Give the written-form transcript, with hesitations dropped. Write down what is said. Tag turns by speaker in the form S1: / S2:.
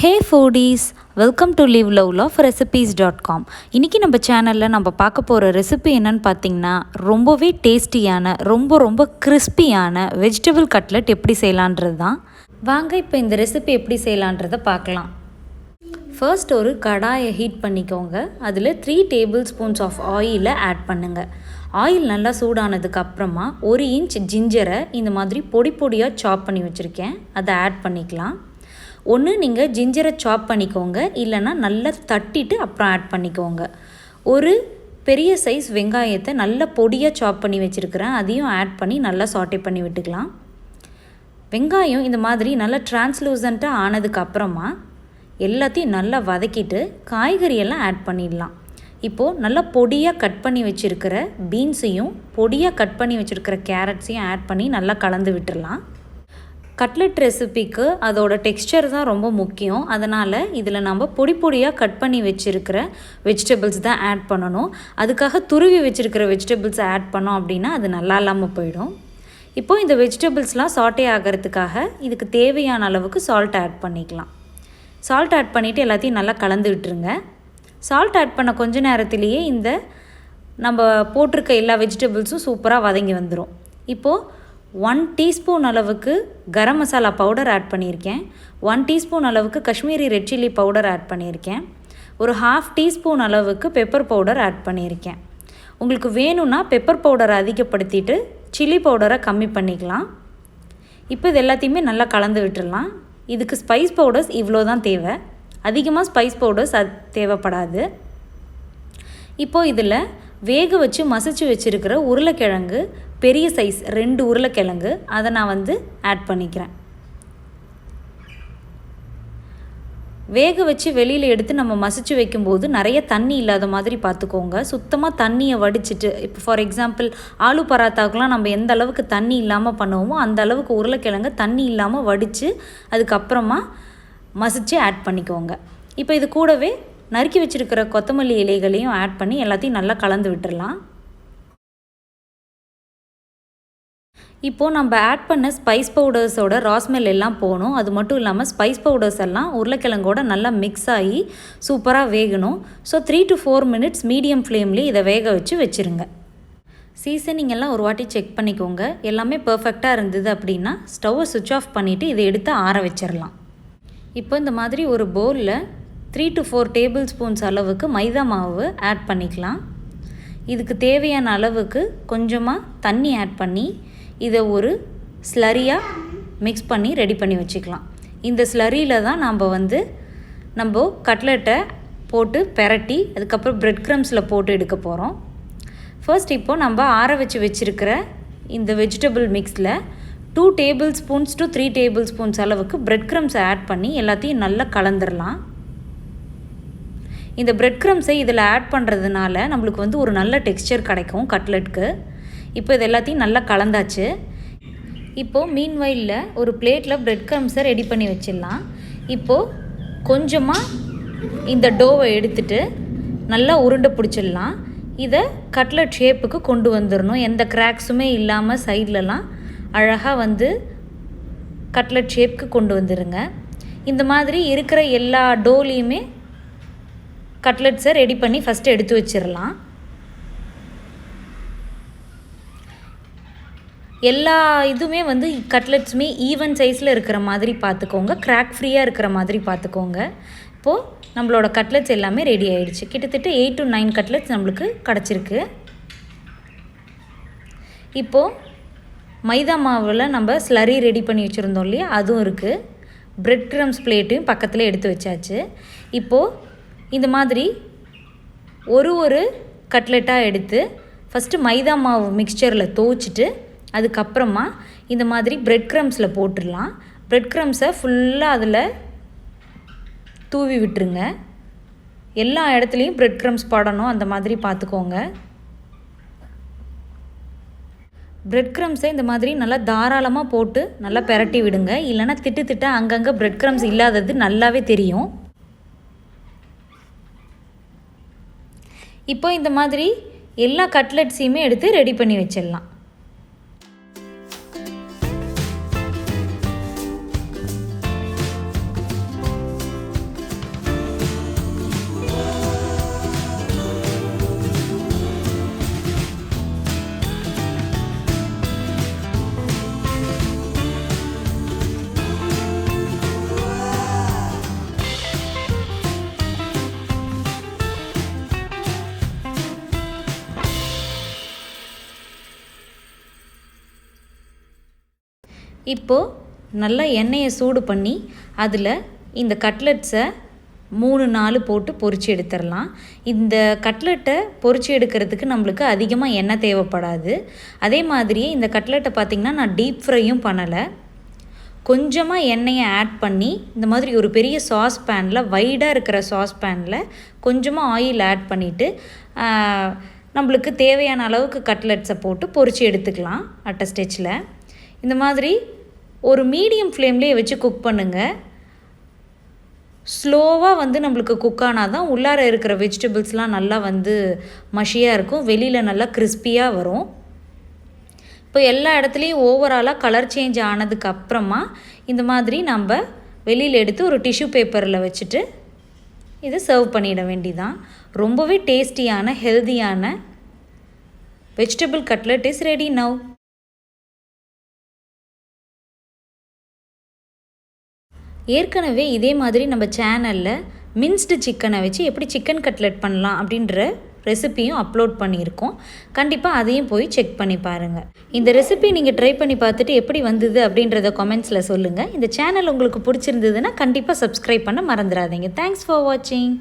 S1: Hey foodies, welcome to livelove recipes.com. இன்றைக்கி நம்ம சேனலில் நம்ம பார்க்க போகிற ரெசிபி என்னன்னு பார்த்தீங்கன்னா, ரொம்பவே டேஸ்டியான ரொம்ப கிறிஸ்பியான வெஜிடபிள் கட்லெட் எப்படி செய்யலான்றது தான். வாங்க இப்போ இந்த ரெசிபி எப்படி செய்யலான்றதை பார்க்கலாம். ஃபர்ஸ்ட் ஒரு கடாயை ஹீட் பண்ணிக்கோங்க. அதில் 3 டேபிள் ஸ்பூன்ஸ் ஆஃப் ஆயிலை ஆட் பண்ணுங்கள். ஆயில் நல்லா சூடானதுக்கு அப்புறமா 1 இன்ச் ஜிஞ்சரை இந்த மாதிரி பொடியாக சாப் பண்ணி வச்சுருக்கேன், அதை ஆட் பண்ணிக்கலாம். ஒன்று நீங்கள் ஜிஞ்சரை சாப் பண்ணிக்கோங்க, இல்லைன்னா நல்லா தட்டிட்டு அப்புறம் ஆட் பண்ணிக்கோங்க. ஒரு பெரிய சைஸ் வெங்காயத்தை நல்லா பொடியாக சாப் பண்ணி வச்சுருக்கிறேன், அதையும் ஆட் பண்ணி நல்லா சாட்டே பண்ணி விட்டுக்கலாம். வெங்காயம் இந்த மாதிரி நல்லா டிரான்ஸ்லூசண்ட்டாக ஆனதுக்கப்புறமா எல்லாத்தையும் நல்லா வதக்கிட்டு காய்கறியெல்லாம் ஆட் பண்ணிடலாம். இப்போது நல்லா பொடியாக கட் பண்ணி வச்சுருக்கிற பீன்ஸையும் பொடியாக கட் பண்ணி வச்சுருக்கிற கேரட்ஸையும் ஆட் பண்ணி நல்லா கலந்து விட்டுடலாம். கட்லெட் ரெசிபிக்கு அதோட டெக்ஸ்சர் தான் ரொம்ப முக்கியம். அதனால் இதில் நம்ம பொடியாக கட் பண்ணி வச்சுருக்கிற வெஜிடபிள்ஸ் தான் ஆட் பண்ணணும். அதுக்காக துருவி வச்சுருக்கிற வெஜிடபிள்ஸ் ஆட் பண்ணோம் அப்படின்னா அது நல்லா இல்லாமல் போயிடும். இப்போது இந்த வெஜிடபிள்ஸ்லாம் சாட்டே ஆகிறதுக்காக இதுக்கு தேவையான அளவுக்கு சால்ட் ஆட் பண்ணிக்கலாம். சால்ட் ஆட் பண்ணிவிட்டு எல்லாத்தையும் நல்லா கலந்து விட்டுருங்க. சால்ட் ஆட் பண்ண கொஞ்ச நேரத்திலேயே இந்த நம்ம போட்டிருக்க எல்லா வெஜிடபிள்ஸும் சூப்பராக வதங்கி வந்துடும். இப்போது 1 டீஸ்பூன் அளவுக்கு கரம் மசாலா பவுடர் ஆட் பண்ணியிருக்கேன். 1 டீஸ்பூன் அளவுக்கு Kashmiri red chilli powder add பண்ணியிருக்கேன். ஒரு 1/2 டீஸ்பூன் அளவுக்கு பெப்பர் பவுடர் ஆட் பண்ணியிருக்கேன். உங்களுக்கு வேணும்னா பெப்பர் பவுடரை அதிகப்படுத்திட்டு சில்லி பவுடரை கம்மி பண்ணிக்கலாம். இப்போ இது எல்லாத்தையுமே நல்லா கலந்து விட்டுடலாம். இதுக்கு ஸ்பைஸ் பவுடர்ஸ் இவ்வளோ தான் தேவை, அதிகமாக ஸ்பைஸ் பவுடர்ஸ் தேவைப்படாது. இப்போது இதில் வேக வச்சு மசிச்சு வச்சுருக்கிற உருளைக்கிழங்கு, பெரிய சைஸ் 2 உருளைக்கிழங்கு, அதை நான் ஆட் பண்ணிக்கிறேன். வேக வச்சு வெளியில் எடுத்து நம்ம மசிச்சு வைக்கும்போது நிறைய தண்ணி இல்லாத மாதிரி பார்த்துக்கோங்க. சுத்தமாக தண்ணியை வடிச்சிட்டு, இப்போ ஃபார் எக்ஸாம்பிள் ஆலு பராத்தாக்கெலாம் நம்ம எந்த அளவுக்கு தண்ணி இல்லாமல் பண்ணுவோமோ அந்த அளவுக்கு உருளைக்கிழங்கு தண்ணி இல்லாமல் வடித்து அதுக்கப்புறமா மசிச்சு ஆட் பண்ணிக்கோங்க. இப்போ இது கூடவே நறுக்கி வச்சுருக்கிற கொத்தமல்லி இலைகளையும் ஆட் பண்ணி எல்லாத்தையும் நல்லா கலந்து விட்டுடலாம். இப்போது நம்ம ஆட் பண்ண ஸ்பைஸ் பவுடர்ஸோட ராஸ்மெல் எல்லாம் போகணும். அது மட்டும் இல்லாமல் ஸ்பைஸ் பவுடர்ஸ் எல்லாம் உருளைக்கிழங்கோட நல்லா மிக்ஸ் ஆகி சூப்பராக வேகணும். ஸோ 3 to 4 மினிட்ஸ் மீடியம் ஃப்ளேம்லேயே இதை வேக வச்சு வச்சுருங்க. சீசனிங் எல்லாம் ஒரு வாட்டி செக் பண்ணிக்கோங்க. எல்லாமே பர்ஃபெக்டாக இருந்தது அப்படின்னா ஸ்டவ்வை சுவிட்ச் ஆஃப் பண்ணிவிட்டு இதை எடுத்து ஆற வச்சிடலாம். இப்போ இந்த மாதிரி ஒரு பவுலில் 3 to 4 டேபிள் ஸ்பூன்ஸ் அளவுக்கு மைதா மாவு ஆட் பண்ணிக்கலாம். இதுக்கு தேவையான அளவுக்கு கொஞ்சமாக தண்ணி ஆட் பண்ணி இதை ஒரு ஸ்லரியாக மிக்ஸ் பண்ணி ரெடி பண்ணி வச்சுக்கலாம். இந்த ஸ்லரியில் தான் நம்ம கட்லெட்டை போட்டு பெரட்டி அதுக்கப்புறம் பிரெட் க்ரம்ஸில் போட்டு எடுக்க போகிறோம். ஃபர்ஸ்ட் இப்போது நம்ம ஆற வச்சு வச்சுருக்கிற இந்த வெஜிடபிள் மிக்ஸில் 2 tablespoons to 3 tablespoons அளவுக்கு பிரெட் க்ரம்ஸை ஆட் பண்ணி எல்லாத்தையும் நல்லா கலந்துடலாம். இந்த பிரெட் க்ரம்ஸை இதில் ஆட் பண்ணுறதுனால நம்மளுக்கு ஒரு நல்ல டெக்ஸ்சர் கிடைக்கும் கட்லெட்க்கு. இப்போ இது எல்லாத்தையும் நல்லா கலந்தாச்சு. இப்போது மீன்வைலில் ஒரு பிளேட்டில் பிரெட் க்ரம்ஸை ரெடி பண்ணி வச்சிடலாம். இப்போது கொஞ்சமாக இந்த டோவை எடுத்துட்டு நல்லா உருண்டை பிடிச்சிடலாம். இதை கட்லெட் ஷேப்புக்கு கொண்டு வந்துடணும். எந்த கிராக்ஸுமே இல்லாமல் சைட்லலாம் அழகாக கட்லெட் ஷேப்புக்கு கொண்டு வந்துடுங்க. இந்த மாதிரி இருக்கிற எல்லா டோலையுமே கட்லெட்ஸை ரெடி பண்ணி ஃபஸ்ட்டு எடுத்து வச்சிடலாம். எல்லா இதுவுமே கட்லெட்ஸுமே ஈவன் சைஸில் இருக்கிற மாதிரி பார்த்துக்கோங்க, கிராக் ஃப்ரீயாக இருக்கிற மாதிரி பார்த்துக்கோங்க. இப்போது நம்மளோட கட்லெட்ஸ் எல்லாமே ரெடி ஆகிடுச்சு. கிட்டத்தட்ட 8 to 9 கட்லெட்ஸ் நம்மளுக்கு கிடச்சிருக்கு. இப்போது மைதா மாவில் நம்ம ஸ்லரி ரெடி பண்ணி வச்சுருந்தோம் இல்லையா, அதுவும் இருக்குது. பிரெட் க்ரம்ஸ் பிளேட்டையும் பக்கத்தில் எடுத்து வச்சாச்சு. இப்போது இந்த மாதிரி ஒரு கட்லெட்டாக எடுத்து ஃபஸ்ட்டு மைதா மாவு மிக்சரில் துவச்சிட்டு அதுக்கப்புறமா இந்த மாதிரி பிரெட் க்ரம்ஸில் போட்டுடலாம். பிரெட் க்ரம்ஸை ஃபுல்லாக அதில் தூவி விட்டுருங்க. எல்லா இடத்துலையும் பிரெட் க்ரம்ஸ் படணும், அந்த மாதிரி பார்த்துக்கோங்க. பிரெட் க்ரம்ஸை இந்த மாதிரி நல்லா தாராளமாக போட்டு நல்லா பெரட்டி விடுங்க. இல்லைன்னா திட்டு அங்கங்கே பிரெட் க்ரம்ஸ் இல்லாதது நல்லாவே தெரியும். இப்போ இந்த மாதிரி எல்லா கட்லெட்ஸையுமே எடுத்து ரெடி பண்ணி வச்சிடலாம். இப்போது நல்லா எண்ணெயை சூடு பண்ணி அதில் இந்த கட்லெட்ஸை 3-4 போட்டு பொரிச்சு எடுத்துடலாம். இந்த கட்லெட்டை பொரிச்சு எடுக்கிறதுக்கு நம்மளுக்கு அதிகமாக எண்ணெய் தேவைப்படாது. அதே மாதிரியே இந்த கட்லெட்டை பார்த்திங்கன்னா நான் டீப் ஃப்ரையும் பண்ணலை. கொஞ்சமாக எண்ணெயை ஆட் பண்ணி இந்த மாதிரி ஒரு பெரிய சாஸ் பேனில், வைடாக இருக்கிற சாஸ் பேனில் கொஞ்சமாக ஆயில் ஆட் பண்ணிவிட்டு நம்மளுக்கு தேவையான அளவுக்கு கட்லெட்ஸை போட்டு பொரிச்சு எடுத்துக்கலாம். அட் அ ஸ்டெச்சில் இந்த மாதிரி ஒரு மீடியம் ஃப்ளேம்லேயே வச்சு குக் பண்ணுங்கள். ஸ்லோவாக நம்மளுக்கு குக் ஆனால் தான் உள்ளார இருக்கிற வெஜிடபிள்ஸ்லாம் நல்லா மஷியாக இருக்கும், வெளியில் நல்லா கிறிஸ்பியாக வரும். இப்போ எல்லா இடத்துலையும் ஓவராலாக கலர் சேஞ்ச் ஆனதுக்கப்புறமா இந்த மாதிரி நம்ம வெளியில் எடுத்து ஒரு டிஷ்யூ பேப்பரில் வச்சுட்டு இதை சர்வ் பண்ணிட வேண்டியதான். ரொம்பவே டேஸ்டியான ஹெல்தியான vegetable cutlet is ready now. ஏற்கனவே இதே மாதிரி நம்ம சேனலில் மின்ஸ்டு சிக்கனை வச்சு எப்படி சிக்கன் கட்லெட் பண்ணலாம் அப்படின்ற ரெசிப்பியும் அப்லோட் பண்ணியிருக்கோம். கண்டிப்பாக அதையும் போய் செக் பண்ணி பாருங்கள். இந்த ரெசிபி நீங்கள் ட்ரை பண்ணி பார்த்துட்டு எப்படி வந்தது அப்படின்றத கமெண்ட்ஸில் சொல்லுங்கள். இந்த சேனல் உங்களுக்கு பிடிச்சிருந்ததுன்னா கண்டிப்பாக சப்ஸ்கிரைப் பண்ண மறந்துடாதீங்க. தேங்க்ஸ் ஃபார் வாட்சிங்.